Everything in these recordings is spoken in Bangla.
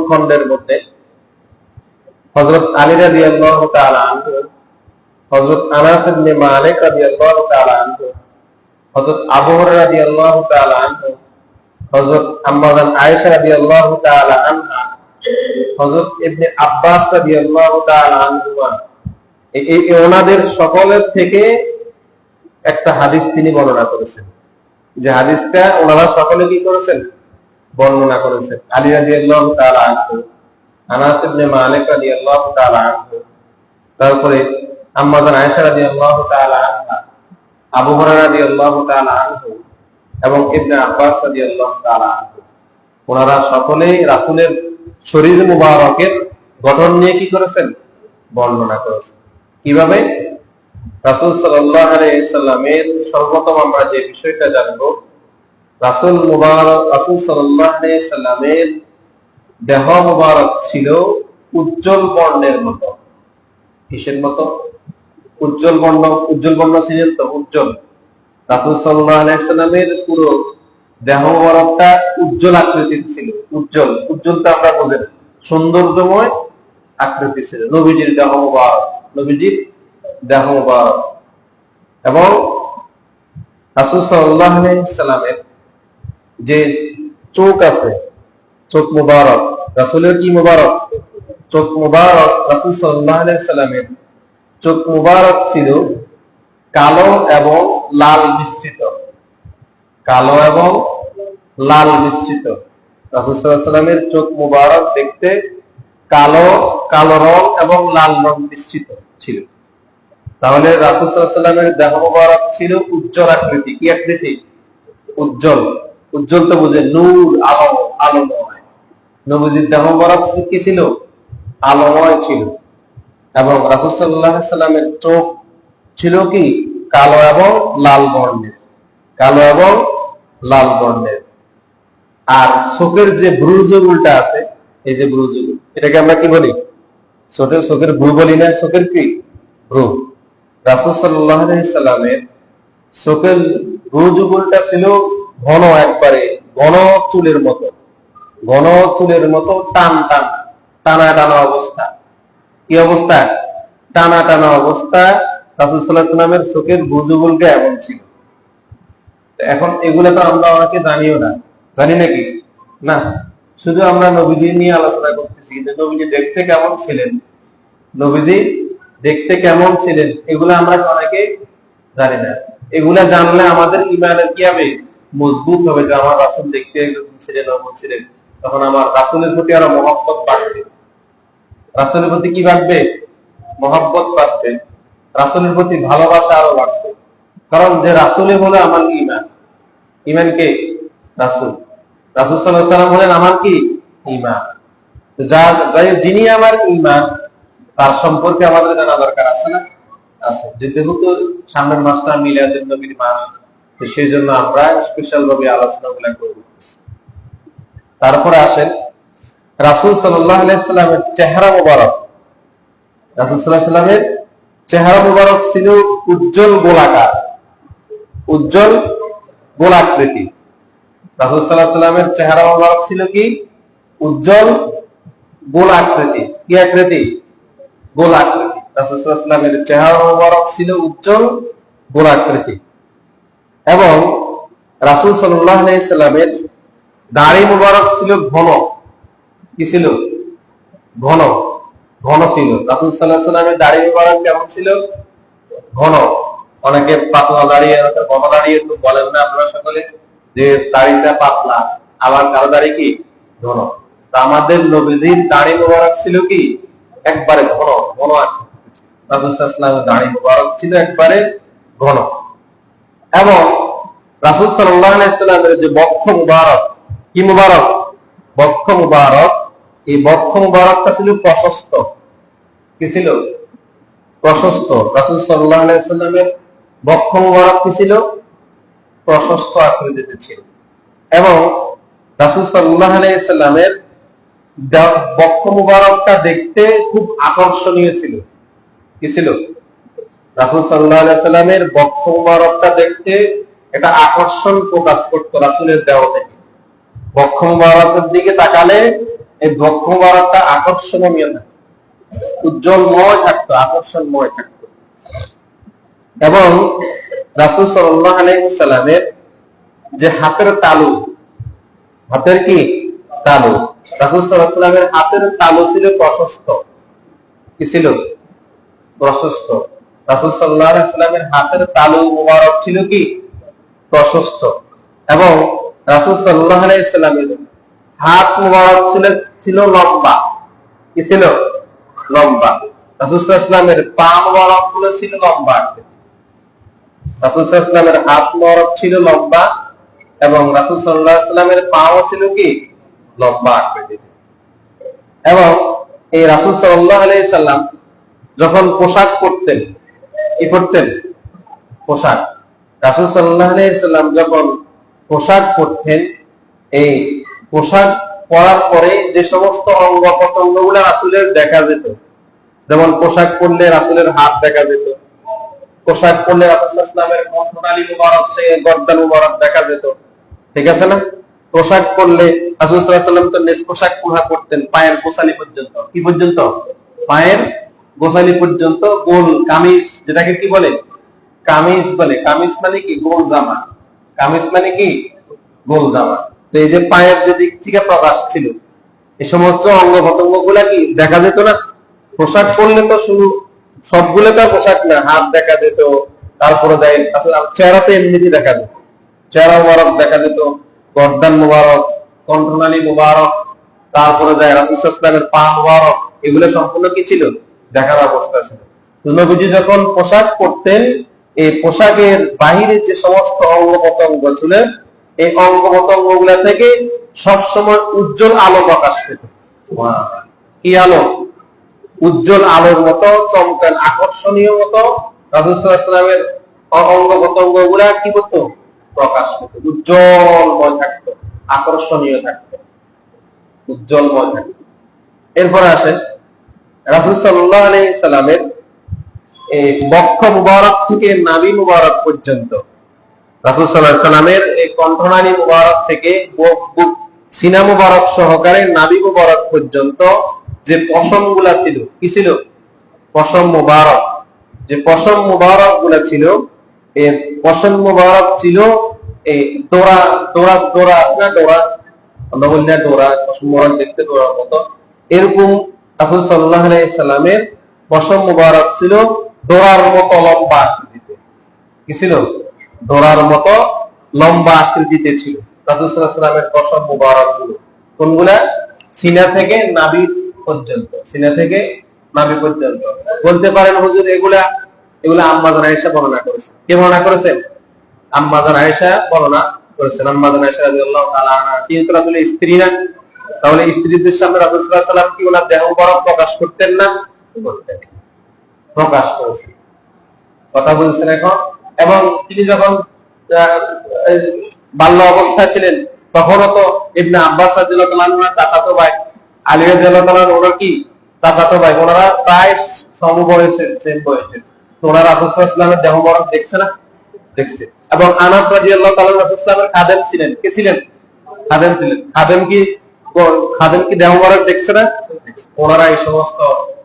খণ্ডের মধ্যে হযরত আলী রাদিয়াল্লাহু তাআলা আনহু, হযরত আনাস ইবনে মালিক রাদিয়াল্লাহু তাআলা আনহু, হযরত আবু হুরায়রা রাদিয়াল্লাহু তাআলা আনহু, হযরত আম্মা জান আয়েশা রাদিয়াল্লাহু তাআলা আনহা, হযরত ইবনে আব্বাস রাদিয়াল্লাহু তাআলা আনহুমা, এই ওনাদের সকলের থেকে একটা হাদিস তিনি বর্ণনা করেছেন, যে হাদিসটা ওনারা সকলে কি করেছেন? বর্ণনা করেছেন। আলী রাদিয়াল্লাহু তাআলা আনহু, আনাস ইবনে মালিক রাদিয়াল্লাহু তাআলা আনহু, তারপরে আম্মা জান আয়েশা রাদিয়াল্লাহু তাআলা আনহা, আবু হুরায়রা রাদিয়াল্লাহু তাআলা আনহু এবং ইবনে আব্বাস রাদিয়াল্লাহু তাআলা আনহু, ওনারা সকলেই রাসূলের শরীর মুবারকের গঠন নিয়ে কি করেছেন? বর্ণনা করেছেন। কিভাবে? রাসূল সাল্লাল্লাহু আলাইহি সাল্লামের সর্বপ্রথম আমরা যে বিষয়টা জানবো, রাসূল সাল্লাল্লাহু আলাইহি সাল্লামের দেহ মুবারক ছিল উজ্জ্বল বর্ণের মতো। কিসের মতো? উজ্জ্বল বর্ণ ছিলেন তো, উজ্জ্বল। রাসূল সাল্লাল্লাহু আলাইহি সাল্লামের পুরো দেহ মুবারকটা উজ্জ্বল আকৃতির ছিল। উজ্জ্বলটা আমরা বলেন সৌন্দর্যময় আকৃতি ছিল নবীজির দেহ মুবারক। এবং রাসূল সাল্লাল্লাহু আলাইহি সাল্লামের যে চোখ আছে, চোখ মুবারক, রাসূলের কি মুবারক? চোখ মুবারক। রাসূল সাল্লাল্লাহু আলাইহি সাল্লামের চোখ মুবারক ছিল কালো এবং লাল মিশ্রিত। কালো এবং লাল মিশ্রিত। রাসূল সাল্লাল্লাহু আলাইহি সাল্লামের চোখ মুবারক দেখতে কালো রং এবং লাল রং মিশ্রিত ছিল। তাহলে রাসূল সাল্লাল্লাহু আলাইহি সাল্লামের দেহ মুবারক ছিল উজ্জ্বল আকৃতি। কি আকৃতি? উজ্জ্বল। উজ্জ্বল তো বুঝে নূর, আলোময়। নবীজির দেহ মুবারক কি ছিল? আলোময় ছিল। এবং রাসূল সাল্লাল্লাহু আলাইহি সাল্লামের চোখ ছিল কি? কালো এবং লাল বর্ণের। আর চোখের যে ব্রুজগুলটা আছে, এই যে ব্রুজগুল, এটাকে আমরা কি বলি? চোখের ভ্রু বলি না? চোখের কি? ভ্রু। রাসূল সাল্লাল্লাহু আলাইহি সাল্লামের চোখের ব্রুজগুলটা ছিল ঘন, একবারে ঘন চুলের মতো টানা অবস্থা। কি অবস্থা? টানা অবস্থা। রাসূল সাল্লাল্লাহু আলাইহি সাল্লামের চোখের ব্রুজগুলটা এমন ছিল। এখন এগুলা তো আমরা অনেকে জানিও না, জানি নাকি? না, শুধু আমরা নবীজি নিয়ে আলোচনা করতেছি, যে নবীজি দেখতে কেমন ছিলেন এগুলা আমরা অনেকে জানি না। এগুলা জানলে আমাদের ঈমানের কি হবে? মজবুত হবে, যে আমার রাসূল দেখতে ছিলেন, তখন আমার রাসূলের প্রতি আরো মহব্বত বাড়বে। রাসূলের প্রতি কি বাড়বে? মহব্বত বাড়বে। রাসূলের প্রতি ভালোবাসা আরো বাড়বে। কারণ যে রাসূলই হলো আমার ঈমান কে? রাসূল সাল্লাল্লাহু আলাইহি ওয়াসাল্লাম হলেন আমার কি? ঈমান। যিনি আমার ঈমান, তার সম্পর্কে আমাদের জানা দরকার আছে না? আছে। যেহেতু সামনের মাসটা মিলাদুন নবীর মাস, তো সেই জন্য আমরা স্পেশাল ভাবে আলোচনাগুলো করব। তারপরে আসেন রাসূল সাল্লাল্লাহু আলাইহি সাল্লামের চেহারা মুবারক। রাসূল সাল্লাল্লাহু আলাইহি সাল্লামের চেহারা মুবারক ছিল উজ্জ্বল গোলাকৃতি। রাসূল সাল্লাল্লাহু আলাইহি সাল্লামের চেহারা মুবারক ছিল কি? উজ্জ্বল গোলাকৃতি। কি আকৃতি? গোলাকৃতি। রাসূল সাল্লাল্লাহু আলাইহি সাল্লামের চেহারা মুবারক ছিল উজ্জ্বল গোলাকৃতি। এবং রাসূল সাল্লাল্লাহু আলাইহি সাল্লামের দাড়ি মুবারক ছিল ঘন। কি ছিল? ঘন ছিল। রাসূল সাল্লাল্লাহু আলাইহি সাল্লামের দাড়ি মুবারক কেমন ছিল? ঘন। অনেকে পাতলা দাড়ি, ঘন দাড়ি একটু বলেন না আপনারা সকলে, যে দাড়িটা পাতলা, আবার কারো দাড়ি কি? ঘন। তো আমাদের নবীজির দাড়ি মুবারক ছিল কি? একবারে ঘন। রাসূল সাল্লাল্লাহু আলাইহি সাল্লামের দাড়ি মুবারক ছিল একবারে ঘন। এবং রাসূল সাল্লাল্লাহু আলাইহি সাল্লামের যে বক্ষ মুবারক, কি মুবারক? বক্ষ মুবারক। এই বক্ষ মুবারকটা ছিল প্রশস্ত। কি ছিল? প্রশস্ত। রাসূল সাল্লাল্লাহু আলাইহি সাল্লামের বক্ষ মুবারক কি ছিল? প্রশস্ত আকৃতিতে ছিল। এবং রাসূল সাল্লাল্লাহু আলাইহি সাল্লামের বক্ষ মুবারকটা দেখতে খুব আকর্ষণীয় ছিল। কি ছিল? রাসূল সাল্লাল্লাহু আলাইহি সাল্লামের বক্ষ মুবারকটা দেখতে এটা আকর্ষণ প্রকাশ করত রাসূলের দেহ থেকে। বক্ষ মুবারকের দিকে তাকালে এই বক্ষ মুবারকটা আকর্ষণীয় থাকে, উজ্জ্বলময় থাকতো, আকর্ষণময় থাকতো। এবং রাসূল সাল্লাল্লাহু আলাইহি ওয়াসাল্লামের যে হাতের তালু, হাতের কি তালু, রাসূল সাল্লাল্লাহু আলাইহি ওয়াসাল্লামের হাতের তালু ছিল প্রশস্ত। কি ছিল? প্রশস্ত। রাসূল সাল্লাল্লাহু আলাইহি ওয়াসাল্লামের হাতের তালু মুবারক ছিল কি? প্রশস্ত। এবং রাসূল সাল্লাল্লাহু আলাইহি ওয়াসাল্লামের হাত মুবারক ছিল লম্বা। কি ছিল? লম্বা। রাসূল সাল্লাল্লাহু আলাইহি ওয়াসাল্লামের পা মুবারক ছিল লম্বা। রাসূল সাল্লাল্লাহু আলাইহি ওয়াসাল্লামের হাত মুবারক ছিল লম্বা এবং রাসূল সাল্লাল্লাহু আলাইহি ওয়াসাল্লামের পাও ছিল কি? লম্বা আকৃতির। এবং এই রাসূল সাল্লাল্লাহু আলাইহি ওয়াসাল্লাম যখন পোশাক পরতেন, কি পরতেন? পোশাক। রাসূল সাল্লাল্লাহু আলাইহি ওয়াসাল্লাম যখন পোশাক পরতেন, এই পোশাক পরার পরে যে সমস্ত অঙ্গ প্রত্যঙ্গগুলো রাসূলের দেখা যেত, যেমন পোশাক পরলে রাসূলের হাত দেখা যেত, পোশাক পরলে রাসূল সাল্লাল্লাহু আলাইহি ওয়াসাল্লামের কণ্ঠনালী মুবারক, সেই গর্দান মুবারক দেখা যেত। ঠিক আছে না? পোশাক পরলে রাসূল সাল্লাল্লাহু আলাইহি ওয়াসাল্লাম তো নিজ পোশাক পুরা করতেন পায়ের গোছালি পর্যন্ত। কি পর্যন্ত? পায়ের গোছালি পর্যন্ত গোল কামিজ, যেটাকে কি বলে? কামিজ বলে। কামিজ মানে কি? গোল জামা। কামিজ মানে কি? গোল জামা। তো এই যে পায়ের যে দিক থেকে প্রকাশ ছিল, এই সমস্ত অঙ্গ প্রত্যঙ্গ গুলা কি দেখা যেত না? পোশাক পরলে তো শুধু সবগুলো তো পোশাক না, হাত দেখা যেত, তারপরে দেয় চেহারা তো এমনিতে দেখা যেত, চেহারা মুবারক দেখা যেত, গর্দান মুবারক, কণ্ঠনালী মুবারক, তারপরে যায় রাসূল সাল্লাল্লাহু আলাইহি ওয়াসাল্লামের পা মুবারক, এগুলো সম্পূর্ণ কি ছিল? দেখার অবস্থা ছিল। নবীজি যখন পোশাক পরতেন, এই পোশাকের বাহিরে যে সমস্ত অঙ্গ প্রত্যঙ্গ ছিল, এই অঙ্গ প্রত্যঙ্গ গুলা থেকে সবসময় উজ্জ্বল আলো প্রকাশ পেত। কি আলো? উজ্জ্বল আলোর মতো চমকান, আকর্ষণীয় মতো রাসূল সাল্লাল্লাহু আলাইহি ওয়াসাল্লামের অঙ্গ প্রত্যঙ্গ গুলা কি করতো? প্রকাশ পেত, উজ্জ্বলময় থাকতো, আকর্ষণীয় থাকতো, উজ্জ্বলময় থাকতো। এরপরে আসেন রাসূল সাল্লাল্লাহু আলাইহি ওয়াসাল্লামের এই বক্ষ মুবারক থেকে নাভি মুবারক পর্যন্ত, রাসূল সাল্লাল্লাহু আলাইহি ওয়াসাল্লামের এই কণ্ঠনালী মুবারক থেকে সিনা মুবারক সহকারে নাভি মুবারক পর্যন্ত যে পশম গুলা ছিল, কি ছিল? পশম মুবারক। যে পশম মুবারক গুলা ছিল, এই পশম মুবারক ছিল এই ডোরা ডোরা ডোরা না ডোরা, আমরা বলি না ডোরা, পশম মুবারক দেখতে ডোরার মতো, এরকম রাসূল সাল্লাল্লাহু আলাইহি ওয়াসাল্লামের পশম মুবারক ছিল ডোরার মতো লম্বা আকৃতিতে। কি ছিল? ডোরার মতো লম্বা আকৃতিতে ছিল রাসূল সাল্লাল্লাহু আলাইহি ওয়াসাল্লামের পশম মুবারক গুলো। কোনগুলা? সিনা থেকে নাভি পর্যন্ত। সিনা থেকে নাভি পর্যন্ত। বলতে পারেন হুজুর এগুলা আম্মা জান আয়েশা বর্ণনা করেছেন। কে বর্ণনা করেছেন? আম্মা জান আয়েশা বর্ণনা করেছেন। আম্মা জান আয়েশা রাদিয়াল্লাহু তাআলা আনহা কিন্তু রাসূলের স্ত্রী না, তাহলে স্ত্রীদের সামনে রাসূল সাল্লাল্লাহু আলাইহি ওয়াসাল্লাম কি ওনার দেহ মুবারক প্রকাশ করতেন না? করতেন, প্রকাশ করেছেন। কথা বলছেন এখন? এবং তিনি যখন বাল্য অবস্থা ছিলেন, তখনও তো ইবনে আব্বাস রাদিয়াল্লাহু তাআলা আনহু চাচাতো ভাই, আলী রাদিয়াল্লাহু তাআলা ওনার কি চাচাতো ভাই, ওনারা প্রায় সমবয়সের, সেম বয়সের। তো ওনারা রাসূল সাল্লাল্লাহু আলাইহি ওয়াসাল্লামের দেহ মুবারক দেখছে না? দেখছে। এবং আনাস রাদিয়াল্লাহু তাআলা রাসূল সাল্লাল্লাহু আলাইহি ওয়াসাল্লামের খাদেম ছিলেন। কে ছিলেন? খাদেম ছিলেন। খাদেম কি দেহ মুবারক দেখছে না? ওনারা এই সমস্ত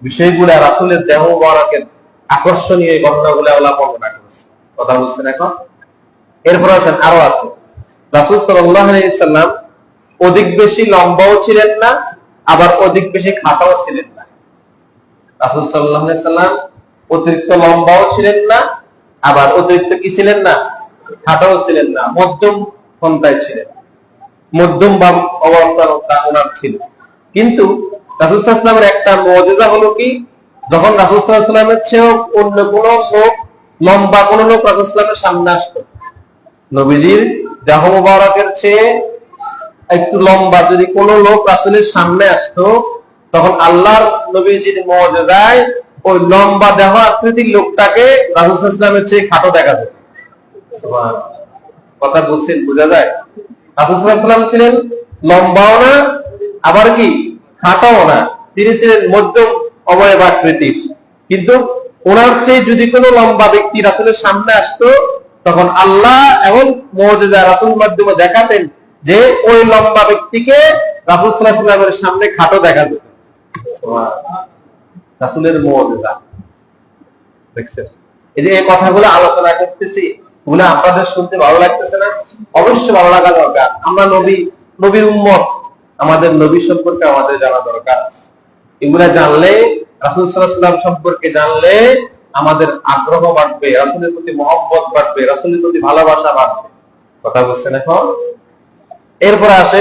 বিষয়গুলো রাসূলের দেহ মুবারকের আকর্ষণীয় এই ঘটনাগুলো বর্ণনা করেছে। কথা বলছেন এখন? এরপর আসেন আরো আছে। রাসূল সাল্লাল্লাহু আলাইহি ওয়াসাল্লাম অধিক বেশি লম্বাও ছিলেন না, আবার অধিক বেশি খাটাও ছিলেন না। রাসূল সাল্লাল্লাহু আলাইহি ওয়াসাল্লাম অতিরিক্ত লম্বাও ছিলেন না, আবার অতিরিক্ত কি ছিলেন না? খাটাও ছিলেন না, মধ্যম পন্থায় ছিলেন, মধ্যম ভাব অবস্থান ওনার ছিল। কিন্তু রাসূল সাল্লাল্লাহু আলাইহি ওয়াসাল্লামের একটা মুজিজা হলো কি, যখন রাসূল সাল্লাল্লাহু আলাইহি ওয়াসাল্লামের চেয়ে অন্য কোন লোক, লম্বা কোন লোক রাসূল সাল্লাল্লাহু আলাইহি ওয়াসাল্লামের সামনে আসতো, নবীজির দেহ মুবারকের চেয়ে একটু লম্বা যদি কোন লোক রাসূলের সামনে আসতো, তখন আল্লাহর নবীজির মুজিজায় ওই লম্বা দেহ আকৃতির লোকটাকে রাসূল সাল্লাল্লাহু আলাইহি ওয়াসাল্লামের চেয়ে খাটো দেখা যেত। সুবহানাল্লাহ। কথা বুঝছেন? বোঝা যায়? রাসূল সাল্লাল্লাহু আলাইহি ওয়াসাল্লাম ছিলেন লম্বাও না, আবার কি খাটোও না, তিনি ছিলেন মধ্যম অবয়ব আকৃতির। কিন্তু ওনার চেয়ে যদি কোনো লম্বা ব্যক্তি রাসূলের সামনে আসতো, তখন আল্লাহ এমন মুজিজা রাসূলের মাধ্যমে দেখাতেন যে ওই লম্বা ব্যক্তিকে রাসূল সাল্লাল্লাহু আলাইহি ওয়াসাল্লামের সামনে খাটো দেখা যেত। রাসূলের মুজিজা দেখছেন। এই যে এই কথাগুলো আলোচনা করতেছি, ওগুলো আপনাদের শুনতে ভালো লাগতেছে না? অবশ্যই ভালো লাগা দরকার। আমরা নবীর উম্মত, আমাদের নবী সম্পর্কে আমাদের জানা দরকার। এগুলা জানলে, রাসূল সাল্লাল্লাহু আলাইহি ওয়াসাল্লাম সম্পর্কে জানলে আমাদের আগ্রহ বাড়বে, রাসূলের প্রতি মহব্বত বাড়বে, রাসূলের প্রতি ভালোবাসা বাড়বে। কথা বুঝছেন এখন? এরপরে আসে,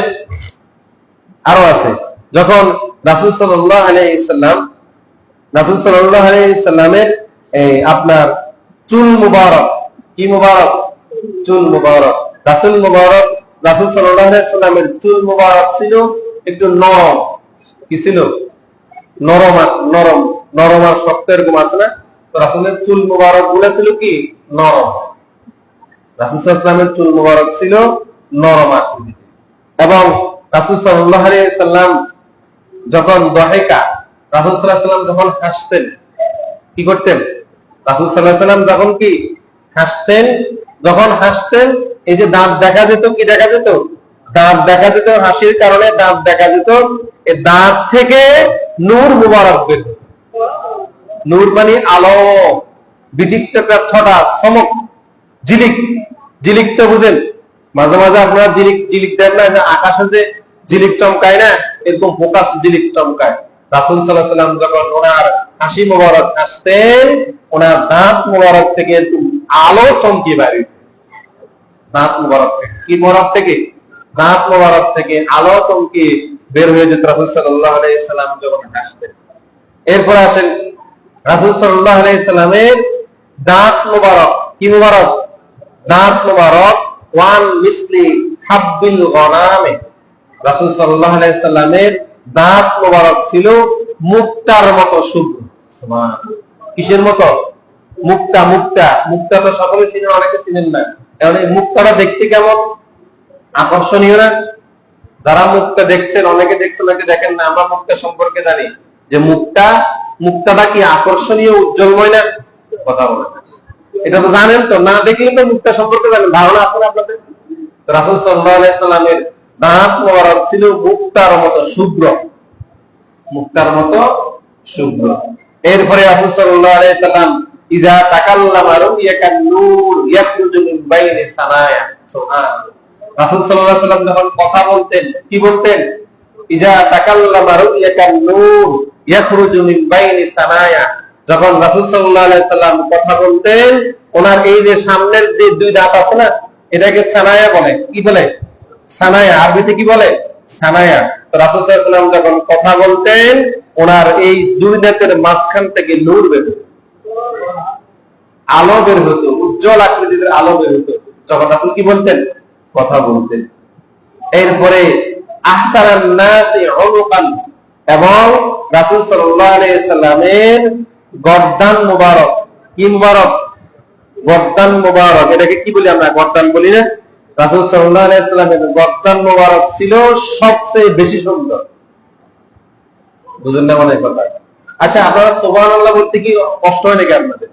আরো আছে, যখন রাসূল সাল্লাল্লাহু আলাইহি সাল্লামের আপনার চুল মুবারক, কি মুবারক? চুল মুবারক। রাসূল সাল্লাল্লাহু আলাইহি সাল্লামের চুল মুবারক ছিল একটু নরম। কি ছিল? নরম আর শক্ত, এরকম আছে না? তো রাসূলের চুল মুবারক গুলো ছিল কি? নরম। রাসূল সাল্লাল্লাহু আলাইহি সাল্লামের চুল মুবারক ছিল নরম আকৃতির। এবং রাসূল সাল্লাল্লাহু আলাইহি সাল্লাম যখন রাসূল সাল্লাল্লাহু আলাইহি সাল্লাম যখন হাসতেন, কি করতেন? রাসূল সাল্লাল্লাহু আলাইহি সাল্লাম যখন কি হাসতেন, এই যে দাঁত দেখা যেত, কি দেখা যেত? দাঁত দেখা যেত, হাসির কারণে দাঁত দেখা যেত। এই দাঁত থেকে নূর মুবারক বের হতো। নূর মানে আলো, বিচিত্র ছটা চমক, ঝিলিক তো বুঝেন? মাঝে মাঝে আপনারা ঝিলিক দেন না, আকাশে যে ঝিলিক চমকায় না, এরকম ফোকাস ঝিলিক চমকায়। রাসূল সাল্লাল্লাহু আলাইহি সাল্লাম যখন ওনার হাসি মোবারক হাসতেন, ওনার দাঁত মোবারক থেকে একটু আলো চমকিয়ে বের হতো। দাঁত মোবারক থেকে, কি মোবারক থেকে? দাঁত মোবারক থেকে আলো চমকিয়ে বের হয়ে যেত রাসূল সাল্লাল্লাহু আলাইহি সাল্লাম যখন হাসতেন। এরপর আসেন, রাসূল সাল্লাল্লাহু আলাইহি সাল্লামের দাঁত মোবারক, কি মোবারক? দাঁত মোবারক ওয়ান মিসলি হাব্বিল গনামে। রাসূল সাল্লাল্লাহু আলাইহি সাল্লামের দাঁত মোবারক ছিল মুক্তার মতো শুভ্র। সুবহানাল্লাহ। কিসের মতো? মুক্তা তো সকলে চিনেন, অনেকে চিনেন না। কারণ এই মুক্তাটা দেখতে কেমন? আকর্ষণীয় না? যারা মুক্তা দেখছেন, অনেকে দেখতে, অনেকে দেখেন না। আমরা মুক্তা সম্পর্কে জানি যে মুক্তাটা কি আকর্ষণীয়, উজ্জ্বলময় না? কথা বলেন, এটা তো জানেন তো? না দেখলে তো মুক্তা সম্পর্কে জানেন, ধারণা আছে না আপনাদের? রাসূল সাল্লাল্লাহু আলাইহি সাল্লামের দাঁত মোবারক ছিল মুক্তার মতো শুভ্র। এরপরে রাসূল সাল্লাল্লাহু আলাইহি সাল্লাম ইজা তাকাল্লামা রুইয়াকান নূর ইয়াখরুজু মিন বাইনি সানায়া। সুবহানাল্লাহ। রাসূল সাল্লাল্লাহু আলাইহি সাল্লাম যখন কথা বলতেন, কি বলতেন? ইজা তাকাল্লামা রুইয়াকান নূর ইয়াখরুজু মিন বাইনি সানায়া। যখন রাসূল সাল্লাল্লাহু আলাইহি সাল্লাম কথা বলতেন, ওনার এই যে সামনের যে দুই দাঁত আছে না, এটাকে সানায়া বলে। কি বলে? সানায়া। আরবিতে কি বলে? সানায়া। তো রাসূল সাল্লাল্লাহু আলাইহি সাল্লাম যখন কথা বলতেন, ওনার এই দুই দাঁতের মাঝখান থেকে নূর বের হতো, আলো বের হতো, উজ্জ্বল আকৃতির আলো বের হতো যখন রাসূল কি বলতেন? কথা বলতেন। এরপরে আহসানান নাসি উনুকান, এবং রাসূল সাল্লাল্লাহু আলাইহি সাল্লামের গর্দান মুবারক, কি মুবারক? গর্দান মুবারক। এটাকে কি বলি আমরা? গর্দান বলি না? রাসূল সাল্লাল্লাহু আলাইহি সাল্লামের গর্দান মুবারক ছিল সবচেয়ে বেশি সুন্দর। বুঝলেন না মনে কথা? আচ্ছা, আপনারা সুবহানাল্লাহ বলতে কি কষ্ট হয় নাকি আপনাদের?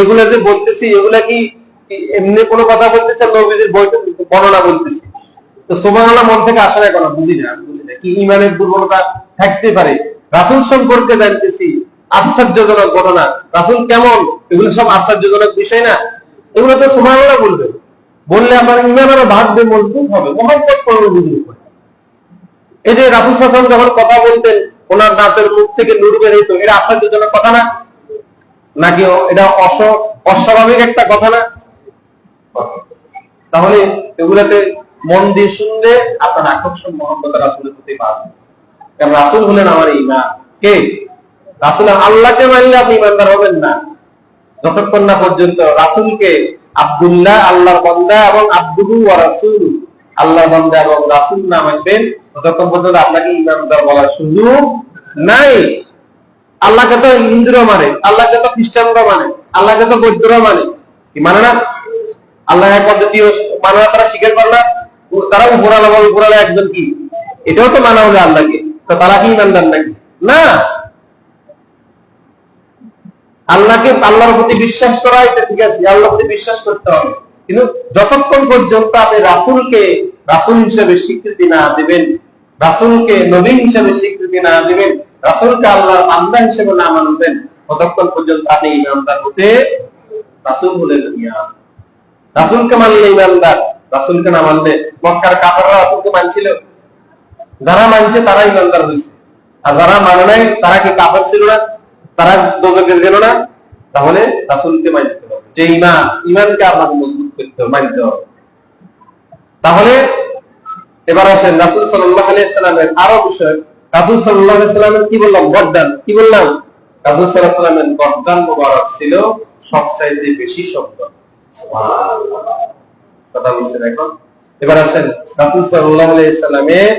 এগুলা যে বলতেছি, এগুলা কি এমনি কোনো কথা বলতেছি? নবীজির বর্ণনা বলতেছি। তো সুবহানাল্লাহ মন থেকে আসে না কেন? বুঝি না কি ঈমানের দুর্বলতা থাকতে পারে? রাসূল সম্পর্কে জানতেছি, আশ্চর্যজনক ঘটনা, রাসূল কেমন, এগুলো সব আশ্চর্যজনক বিষয় না? এগুলো তো সুবহানাল্লাহ বললে আমার ঈমান আরো বাড়বে, মজবুত হবে, মহব্বত করবে, বুঝবে। এই যে রাসূল সাল্লাল্লাহু আলাইহি ওয়াসাল্লাম যখন কথা বলতেন, ওনার দাঁতের মুখ থেকে নূর বের হইতো, এটা আশ্চর্যজনক কথা না? নাকি এটা অস্বাভাবিক একটা কথা না? তাহলে এগুলাতে মন দিয়ে শুনলে আপনার আকর্ষণ, মহব্বত রাসূলের প্রতি বাড়বে। কারণ রাসূল হলেন আমার ঈমান। কে? রাসূল। আল্লাহকে মানলে আপনি ঈমানদার হবেন না যতক্ষণ না পর্যন্ত রাসূলকে আব্দুল্লাহ, আল্লাহর বান্দা, এবং আব্দুহু ওয়া রাসূলু, আল্লাহর বান্দা এবং রাসূল না মানবেন, ততক্ষণ পর্যন্ত আপনাকে ঈমানদার বলার সুযোগ নাই। আল্লাহকে তো হিন্দুরা মানে, আল্লাহকে তো খ্রিস্টানরা মানে, আল্লাহকে তো বৌদ্ধরা মানে, কি মানে না? আল্লাহ এক পদ্ধতি মানে না, তারা স্বীকার করে না। তারা উপরালা একজন, কি এটাও তো মানা হলে আল্লাহকে, তো তারা কি ঈমানদার নাকি? না। আল্লাহকে, আল্লাহর প্রতি বিশ্বাস করা, এটা ঠিক আছে, আল্লাহর প্রতি বিশ্বাস করতে হবে, কিন্তু যতক্ষণ পর্যন্ত আপনি রাসূলকে রাসূল হিসেবে স্বীকৃতি না দিবেন, রাসূলকে নবী হিসেবে স্বীকৃতি না দিবেন, রাসূলকে আল্লাহর বান্দা হিসেবে না মানবেন, ততক্ষণ পর্যন্ত আপনি ঈমানদার হতে রাসূল হলেন ঈমান। রাসূলকে মানলে ঈমানদার, রাসূলকে না মানলে মক্কার কাফেররা রাসূলকে মানছিল, যারা মানছে তারা ঈমানদার হয়েছে, আর যারা মানে নাই তারা কি কাফের ছিল না? তারা দোজখে গেল না? তাহলে রাসূলকে মানতে হবে, যে ঈমানকে আমাকে মজবুত করতে হবে, মানতে হবে। তাহলে এবার আসেন রাসূল সাল্লাল্লাহু আলাইহি সাল্লামের আরো বিষয়। রাসূল সাল্লাল্লাহু আলাইহি সাল্লামের কি বললাম? গর্দান। কি বললাম? রাসূল সাল্লাল্লাহু আলাইহি সাল্লামের গর্দান মোবারক ছিল সবচাইতে বেশি শক্ত। সুবহানাল্লাহ। কথা বুঝছেন এখন? এবার আসেন রাসূল সাল্লাল্লাহু আলাইহি সাল্লামের